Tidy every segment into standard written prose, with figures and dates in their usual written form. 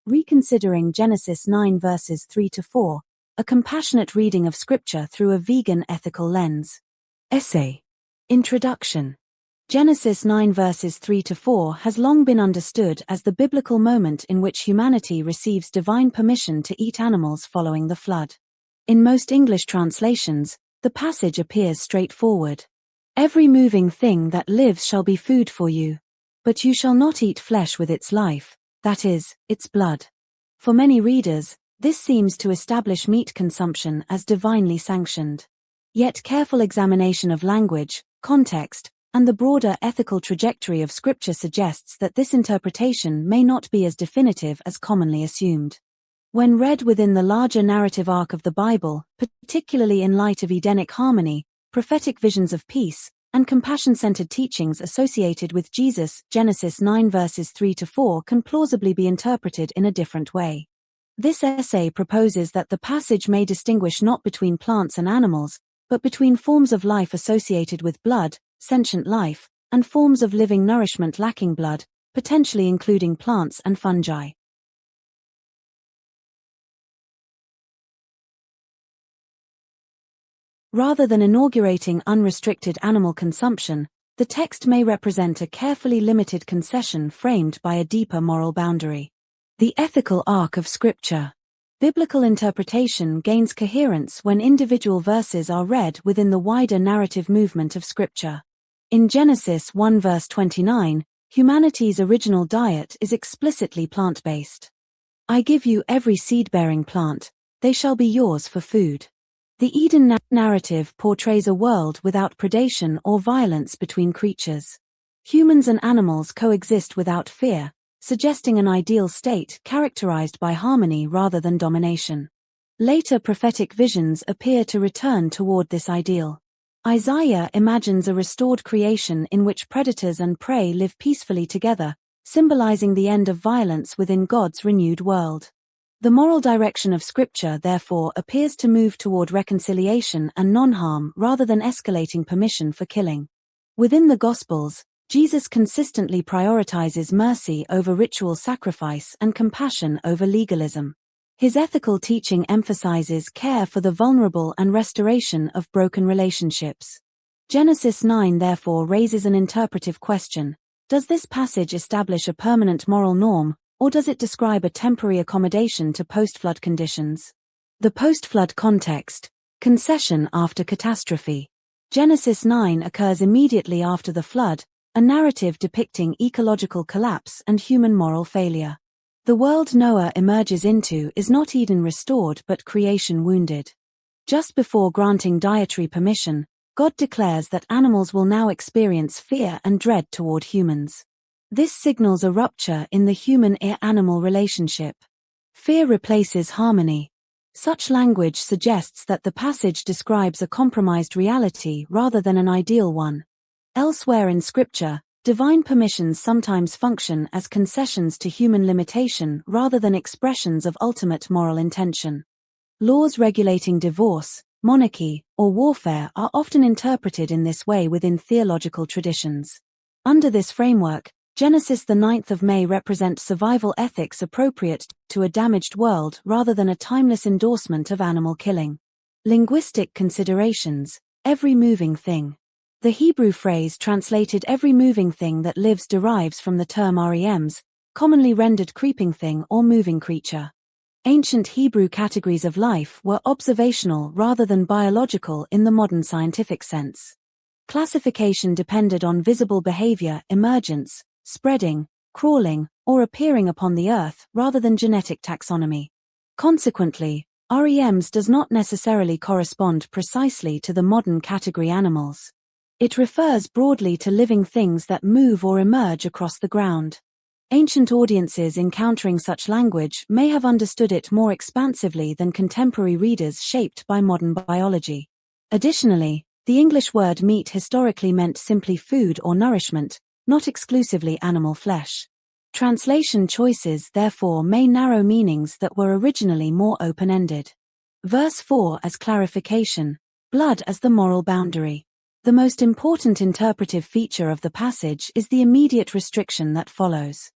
Reconsidering Genesis 9 verses 3 to 4, a compassionate reading of Scripture through a vegan ethical lens. Essay. Introduction. Genesis 9 verses 3 to 4 has long been understood as the biblical moment in which humanity receives divine permission to eat animals following the flood. In most English translations, the passage appears straightforward. Every moving thing that lives shall be food for you. But you shall not eat flesh with its life, that is, its blood. For many readers, this seems to establish meat consumption as divinely sanctioned. Yet careful examination of language, context, and the broader ethical trajectory of Scripture suggests that this interpretation may not be as definitive as commonly assumed. When read within the larger narrative arc of the Bible, particularly in light of Edenic harmony, prophetic visions of peace, and compassion-centered teachings associated with Jesus, Genesis 9 verses 3 to 4 can plausibly be interpreted in a different way. This essay proposes that the passage may distinguish not between plants and animals, but between forms of life associated with blood, sentient life, and forms of living nourishment lacking blood, potentially including plants and fungi. Rather than inaugurating unrestricted animal consumption, the text may represent a carefully limited concession framed by a deeper moral boundary. The ethical arc of Scripture. Biblical interpretation gains coherence when individual verses are read within the wider narrative movement of Scripture. In Genesis 1 verse 29, humanity's original diet is explicitly plant-based. I give you every seed-bearing plant, they shall be yours for food. The Eden narrative portrays a world without predation or violence between creatures. Humans and animals coexist without fear, suggesting an ideal state characterized by harmony rather than domination. Later prophetic visions appear to return toward this ideal. Isaiah imagines a restored creation in which predators and prey live peacefully together, symbolizing the end of violence within God's renewed world. The moral direction of Scripture therefore appears to move toward reconciliation and non-harm rather than escalating permission for killing. Within the Gospels, Jesus consistently prioritizes mercy over ritual sacrifice and compassion over legalism. His ethical teaching emphasizes care for the vulnerable and restoration of broken relationships. Genesis 9 therefore raises an interpretive question. Does this passage establish a permanent moral norm, or does it describe a temporary accommodation to post-flood conditions? The post-flood context. Concession after catastrophe. Genesis 9 occurs immediately after the flood, a narrative depicting ecological collapse and human moral failure. The world Noah emerges into is not Eden restored but creation wounded. Just before granting dietary permission, God declares that animals will now experience fear and dread toward humans. This signals a rupture in the human-animal relationship. Fear replaces harmony. Such language suggests that the passage describes a compromised reality rather than an ideal one. Elsewhere in Scripture, divine permissions sometimes function as concessions to human limitation rather than expressions of ultimate moral intention. Laws regulating divorce, monarchy, or warfare are often interpreted in this way within theological traditions. Under this framework, Genesis the 9th of May represents survival ethics appropriate to a damaged world rather than a timeless endorsement of animal killing. Linguistic considerations. Every moving thing. The Hebrew phrase translated every moving thing that lives derives from the term rems, commonly rendered creeping thing or moving creature. Ancient Hebrew categories of life were observational rather than biological in the modern scientific sense. Classification depended on visible behavior, emergence, spreading, crawling, or appearing upon the earth rather than genetic taxonomy. Consequently, REMs does not necessarily correspond precisely to the modern category animals. It refers broadly to living things that move or emerge across the ground. Ancient audiences encountering such language may have understood it more expansively than contemporary readers shaped by modern biology. Additionally, the English word meat historically meant simply food or nourishment, not exclusively animal flesh. Translation choices therefore may narrow meanings that were originally more open-ended. Verse 4 as clarification, blood as the moral boundary. The most important interpretive feature of the passage is the immediate restriction that follows.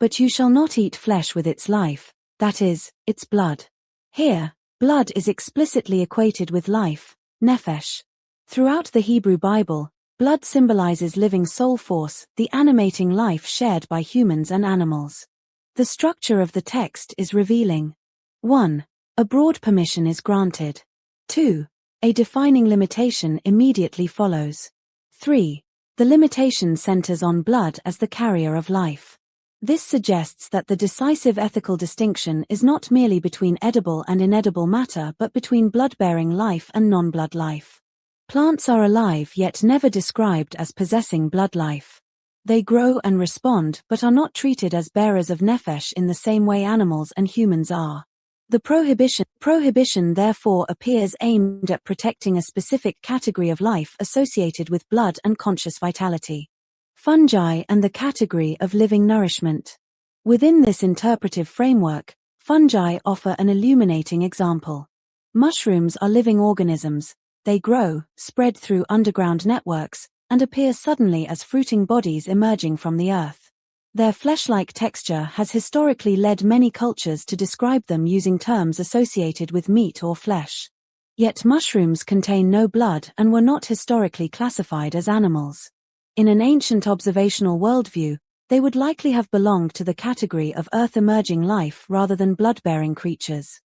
But you shall not eat flesh with its life, that is, its blood. Here, blood is explicitly equated with life, nephesh. Throughout the Hebrew Bible, blood symbolizes living soul force, the animating life shared by humans and animals. The structure of the text is revealing. 1. A broad permission is granted. 2. A defining limitation immediately follows. 3. The limitation centers on blood as the carrier of life. This suggests that the decisive ethical distinction is not merely between edible and inedible matter but between blood-bearing life and non-blood life. Plants are alive yet never described as possessing blood life. They grow and respond but are not treated as bearers of nephesh in the same way animals and humans are. The prohibition therefore appears aimed at protecting a specific category of life associated with blood and conscious vitality. Fungi and the category of living nourishment. Within this interpretive framework, fungi offer an illuminating example. Mushrooms are living organisms. They grow, spread through underground networks, and appear suddenly as fruiting bodies emerging from the earth. Their flesh-like texture has historically led many cultures to describe them using terms associated with meat or flesh. Yet mushrooms contain no blood and were not historically classified as animals. In an ancient observational worldview, they would likely have belonged to the category of earth-emerging life rather than blood-bearing creatures.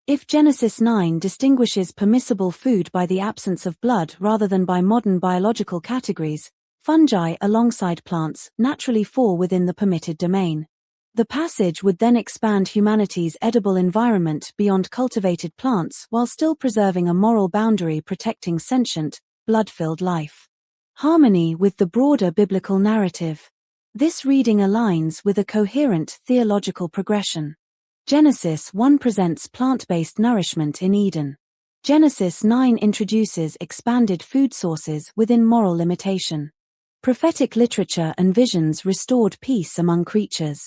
If Genesis 9 distinguishes permissible food by the absence of blood rather than by modern biological categories, fungi alongside plants naturally fall within the permitted domain. The passage would then expand humanity's edible environment beyond cultivated plants while still preserving a moral boundary protecting sentient, blood-filled life. Harmony with the broader biblical narrative. This reading aligns with a coherent theological progression. Genesis 1 presents plant-based nourishment in Eden. Genesis 9 introduces expanded food sources within moral limitation. Prophetic literature and visions restored peace among creatures.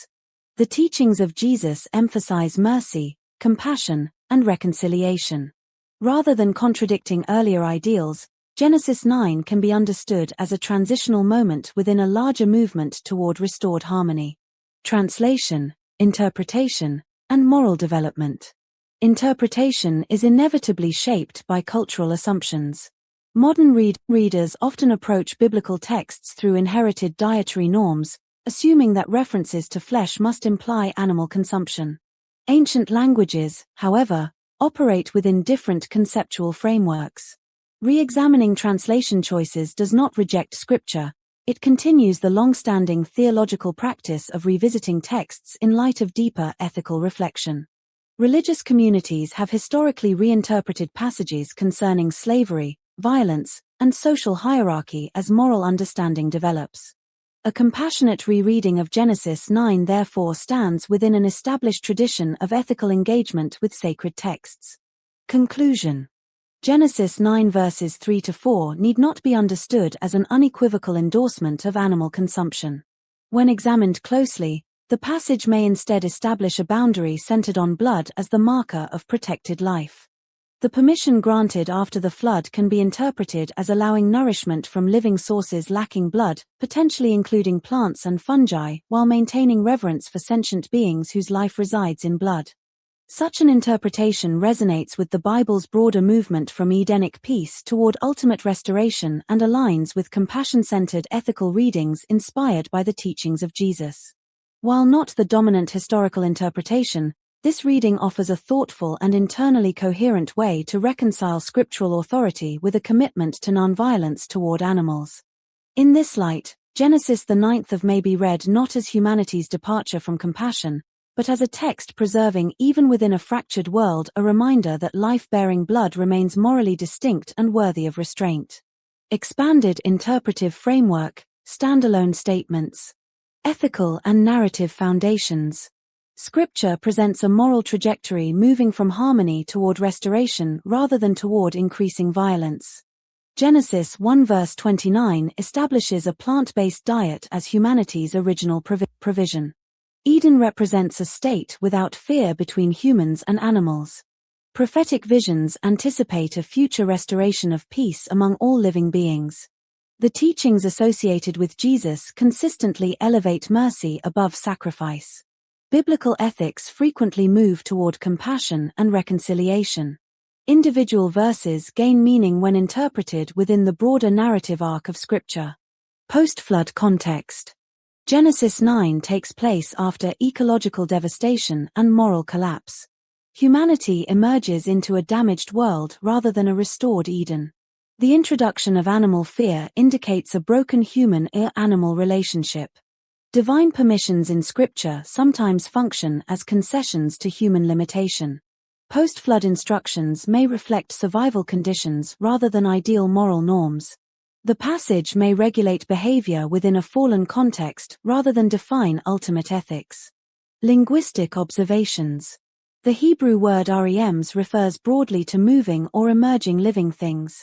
The teachings of Jesus emphasize mercy, compassion, and reconciliation. Rather than contradicting earlier ideals, Genesis 9 can be understood as a transitional moment within a larger movement toward restored harmony. Translation, interpretation, and moral development. Interpretation is inevitably shaped by cultural assumptions. Modern readers often approach biblical texts through inherited dietary norms, assuming that references to flesh must imply animal consumption. Ancient languages, however, operate within different conceptual frameworks. Re-examining translation choices does not reject scripture, it continues the long-standing theological practice of revisiting texts in light of deeper ethical reflection. Religious communities have historically reinterpreted passages concerning slavery, violence, and social hierarchy as moral understanding develops. A compassionate rereading of Genesis 9 therefore stands within an established tradition of ethical engagement with sacred texts. Conclusion. Genesis 9 verses 3-4 need not be understood as an unequivocal endorsement of animal consumption. When examined closely, the passage may instead establish a boundary centered on blood as the marker of protected life. The permission granted after the flood can be interpreted as allowing nourishment from living sources lacking blood, potentially including plants and fungi, while maintaining reverence for sentient beings whose life resides in blood. Such an interpretation resonates with the Bible's broader movement from Edenic peace toward ultimate restoration and aligns with compassion-centered ethical readings inspired by the teachings of Jesus. While not the dominant historical interpretation, this reading offers a thoughtful and internally coherent way to reconcile scriptural authority with a commitment to nonviolence toward animals. In this light, Genesis 9 may be read not as humanity's departure from compassion, but as a text preserving even within a fractured world a reminder that life-bearing blood remains morally distinct and worthy of restraint. Expanded interpretive framework, standalone statements. Ethical and narrative foundations. Scripture presents a moral trajectory moving from harmony toward restoration rather than toward increasing violence. Genesis 1 verse 29 establishes a plant-based diet as humanity's original provision. Eden represents a state without fear between humans and animals. Prophetic visions anticipate a future restoration of peace among all living beings. The teachings associated with Jesus consistently elevate mercy above sacrifice. Biblical ethics frequently move toward compassion and reconciliation. Individual verses gain meaning when interpreted within the broader narrative arc of Scripture. Post-flood context. Genesis 9 takes place after ecological devastation and moral collapse. Humanity emerges into a damaged world rather than a restored Eden. The introduction of animal fear indicates a broken human-animal relationship. Divine permissions in Scripture sometimes function as concessions to human limitation. Post-flood instructions may reflect survival conditions rather than ideal moral norms. The passage may regulate behavior within a fallen context rather than define ultimate ethics. Linguistic observations. The Hebrew word rems refers broadly to moving or emerging living things.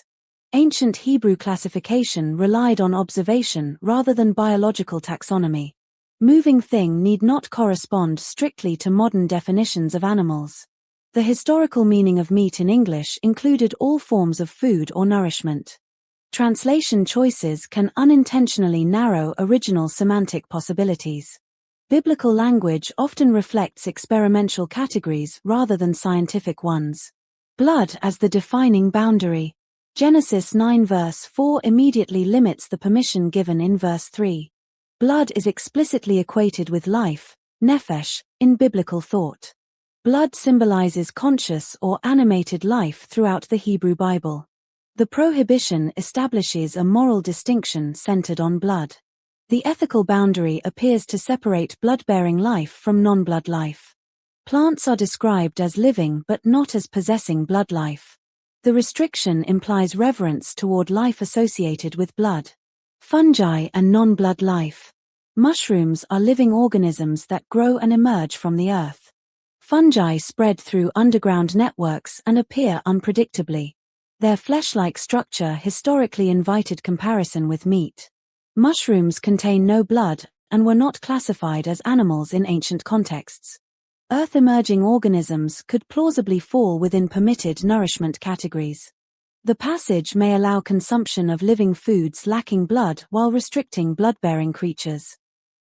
Ancient Hebrew classification relied on observation rather than biological taxonomy. Moving thing need not correspond strictly to modern definitions of animals. The historical meaning of meat in English included all forms of food or nourishment. Translation choices can unintentionally narrow original semantic possibilities. Biblical language often reflects experimental categories rather than scientific ones. Blood as the defining boundary. Genesis 9 verse 4 immediately limits the permission given in verse 3. Blood is explicitly equated with life, nephesh, in biblical thought. Blood symbolizes conscious or animated life throughout the Hebrew Bible. The prohibition establishes a moral distinction centered on blood. The ethical boundary appears to separate blood-bearing life from non-blood life. Plants are described as living but not as possessing blood life. The restriction implies reverence toward life associated with blood. Fungi and non-blood life. Mushrooms are living organisms that grow and emerge from the earth. Fungi spread through underground networks and appear unpredictably. Their flesh-like structure historically invited comparison with meat. Mushrooms contain no blood and were not classified as animals in ancient contexts. Earth-emerging organisms could plausibly fall within permitted nourishment categories. The passage may allow consumption of living foods lacking blood while restricting blood-bearing creatures.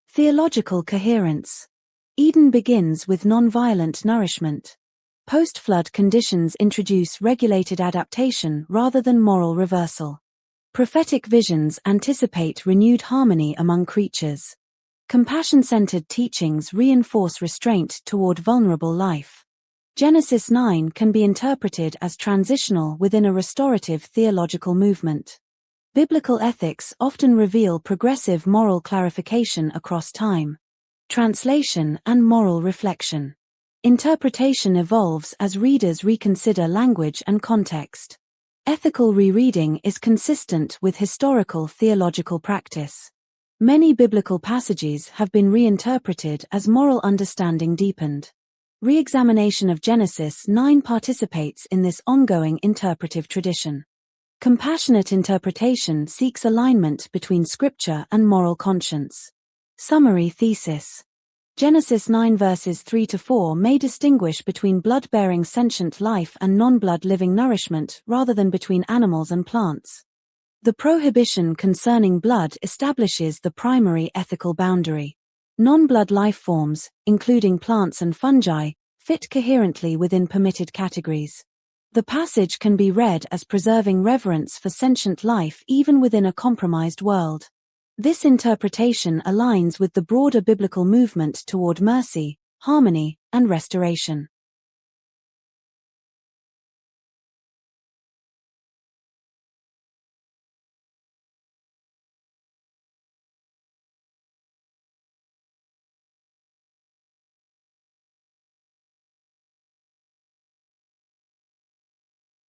Theological coherence. Eden begins with non-violent nourishment. Post-flood conditions introduce regulated adaptation rather than moral reversal. Prophetic visions anticipate renewed harmony among creatures. Compassion-centered teachings reinforce restraint toward vulnerable life. Genesis 9 can be interpreted as transitional within a restorative theological movement. Biblical ethics often reveal progressive moral clarification across time. Translation and moral reflection. Interpretation evolves as readers reconsider language and context. Ethical rereading is consistent with historical theological practice. Many biblical passages have been reinterpreted as moral understanding deepened. Re-examination of Genesis 9 participates in this ongoing interpretive tradition. Compassionate interpretation seeks alignment between Scripture and moral conscience. Summary thesis. Genesis 9 verses 3-4 may distinguish between blood-bearing sentient life and non-blood living nourishment rather than between animals and plants. The prohibition concerning blood establishes the primary ethical boundary. Non-blood life forms, including plants and fungi, fit coherently within permitted categories. The passage can be read as preserving reverence for sentient life even within a compromised world. This interpretation aligns with the broader biblical movement toward mercy, harmony, and restoration.